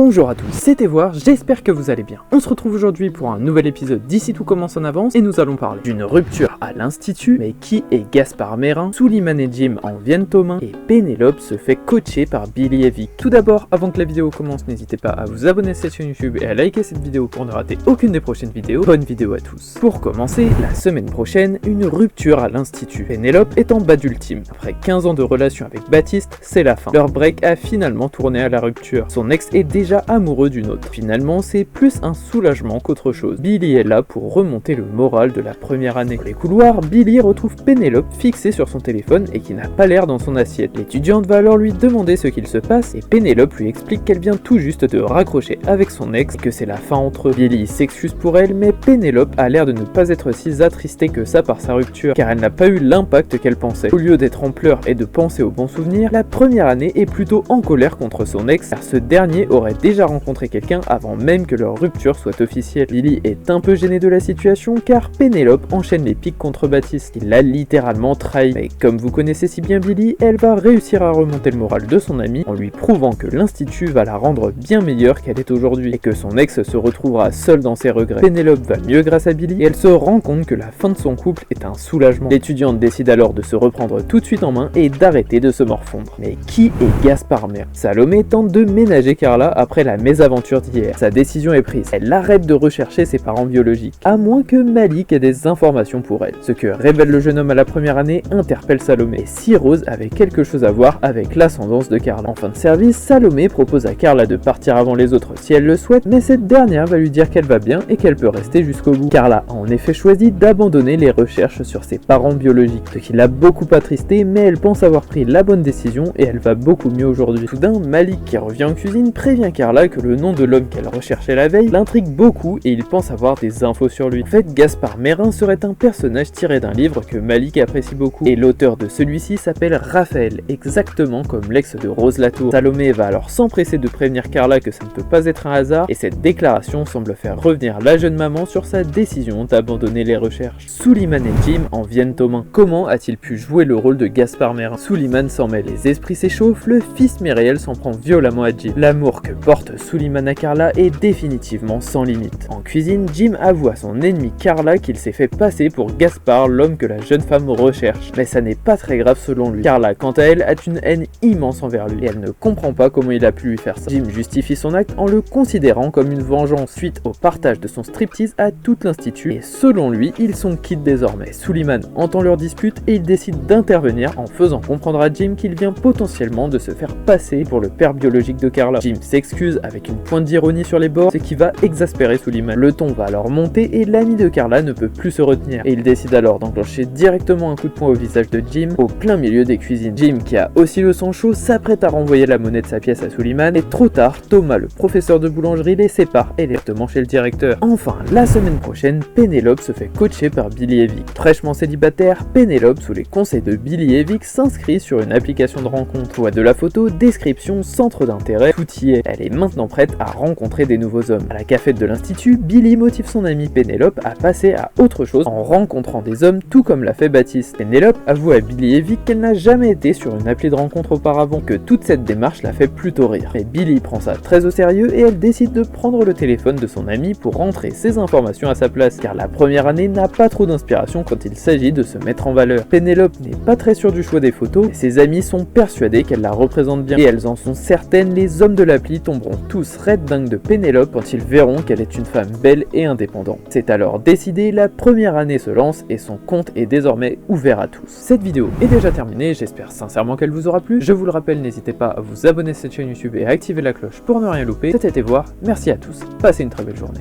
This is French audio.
Bonjour à tous, c'était Voir, j'espère que vous allez bien. On se retrouve aujourd'hui pour un nouvel épisode d'Ici tout commence en avance et nous allons parler d'une rupture à l'institut, mais qui est Gaspard Merin, Suleiman et Jim en viennent aux mains et Pénélope se fait coacher par Billy et Vic. Tout d'abord, avant que la vidéo commence, n'hésitez pas à vous abonner à cette chaîne YouTube et à liker cette vidéo pour ne rater aucune des prochaines vidéos. Bonne vidéo à tous. Pour commencer, la semaine prochaine, une rupture à l'institut. Pénélope est en bas d'ultime. Après 15 ans de relation avec Baptiste, c'est la fin. Leur break a finalement tourné à la rupture. Son ex est déjà amoureux d'une autre. Finalement, c'est plus un soulagement qu'autre chose. Billy est là pour remonter le moral de la première année. Dans les couloirs, Billy retrouve Pénélope fixée sur son téléphone et qui n'a pas l'air dans son assiette. L'étudiante va alors lui demander ce qu'il se passe et Pénélope lui explique qu'elle vient tout juste de raccrocher avec son ex et que c'est la fin entre eux. Billy s'excuse pour elle, mais Pénélope a l'air de ne pas être si attristée que ça par sa rupture, car elle n'a pas eu l'impact qu'elle pensait. Au lieu d'être en pleurs et de penser aux bons souvenirs, la première année est plutôt en colère contre son ex, car ce dernier aurait déjà rencontré quelqu'un avant même que leur rupture soit officielle. Billy est un peu gêné de la situation car Pénélope enchaîne les piques contre Baptiste. Il l'a littéralement trahi. Mais comme vous connaissez si bien Billy, elle va réussir à remonter le moral de son ami en lui prouvant que l'institut va la rendre bien meilleure qu'elle est aujourd'hui et que son ex se retrouvera seul dans ses regrets. Pénélope va mieux grâce à Billy et elle se rend compte que la fin de son couple est un soulagement. L'étudiante décide alors de se reprendre tout de suite en main et d'arrêter de se morfondre. Mais qui est Gaspard Merin? Salomé tente de ménager Carla après la mésaventure d'hier. Sa décision est prise. Elle arrête de rechercher ses parents biologiques, à moins que Malik ait des informations pour elle. Ce que révèle le jeune homme à la première année interpelle Salomé. Et si Rose avait quelque chose à voir avec l'ascendance de Carla. En fin de service, Salomé propose à Carla de partir avant les autres si elle le souhaite, mais cette dernière va lui dire qu'elle va bien et qu'elle peut rester jusqu'au bout. Carla a en effet choisi d'abandonner les recherches sur ses parents biologiques, ce qui l'a beaucoup attristée, mais elle pense avoir pris la bonne décision et elle va beaucoup mieux aujourd'hui. Soudain, Malik, qui revient en cuisine, prévient Carla que le nom de l'homme qu'elle recherchait la veille l'intrigue beaucoup et il pense avoir des infos sur lui. En fait, Gaspard Merin serait un personnage tiré d'un livre que Malik apprécie beaucoup et l'auteur de celui-ci s'appelle Raphaël, exactement comme l'ex de Rose Latour. Salomé va alors s'empresser de prévenir Carla que ça ne peut pas être un hasard et cette déclaration semble faire revenir la jeune maman sur sa décision d'abandonner les recherches. Suleiman et Jim en viennent aux mains. Comment a-t-il pu jouer le rôle de Gaspard Merin? Suleiman s'en mêle, les esprits s'échauffent, le fils Myriel s'en prend violemment à Jim. L'amour que porte Suleiman à Carla est définitivement sans limite. En cuisine, Jim avoue à son ennemi Carla qu'il s'est fait passer pour Gaspard, l'homme que la jeune femme recherche. Mais ça n'est pas très grave selon lui. Carla, quant à elle, a une haine immense envers lui et elle ne comprend pas comment il a pu lui faire ça. Jim justifie son acte en le considérant comme une vengeance suite au partage de son striptease à toute l'institut et selon lui, ils sont quittes désormais. Suleiman entend leur dispute et il décide d'intervenir en faisant comprendre à Jim qu'il vient potentiellement de se faire passer pour le père biologique de Carla. Jim s'excuse avec une pointe d'ironie sur les bords, ce qui va exaspérer Suleiman. Le ton va alors monter et l'ami de Carla ne peut plus se retenir. Et il décide alors d'enclencher directement un coup de poing au visage de Jim au plein milieu des cuisines. Jim, qui a aussi le sang chaud, s'apprête à renvoyer la monnaie de sa pièce à Suleiman et trop tard, Thomas, le professeur de boulangerie, les sépare et les directement chez le directeur. Enfin, la semaine prochaine, Pénélope se fait coacher par Billy et Vic. Fraîchement célibataire, Pénélope, sous les conseils de Billy et Vic, s'inscrit sur une application de rencontre. Voix de la photo, description, centre d'intérêt, tout y est. Elle est maintenant prête à rencontrer des nouveaux hommes. À la cafette de l'institut, Billy motive son amie Pénélope à passer à autre chose en rencontrant des hommes tout comme l'a fait Baptiste. Pénélope avoue à Billy et Vic qu'elle n'a jamais été sur une appli de rencontre auparavant, que toute cette démarche la fait plutôt rire. Mais Billy prend ça très au sérieux et elle décide de prendre le téléphone de son ami pour rentrer ses informations à sa place, car la première année n'a pas trop d'inspiration quand il s'agit de se mettre en valeur. Pénélope n'est pas très sûre du choix des photos et ses amis sont persuadés qu'elle la représente bien. Et elles en sont certaines, les hommes de l'appli tomberont tous red dingues de Pénélope quand ils verront qu'elle est une femme belle et indépendante. C'est alors décidé, la première année se lance et son compte est désormais ouvert à tous. Cette vidéo est déjà terminée, j'espère sincèrement qu'elle vous aura plu. Je vous le rappelle, n'hésitez pas à vous abonner à cette chaîne YouTube et à activer la cloche pour ne rien louper. C'était Voir, merci à tous, passez une très belle journée.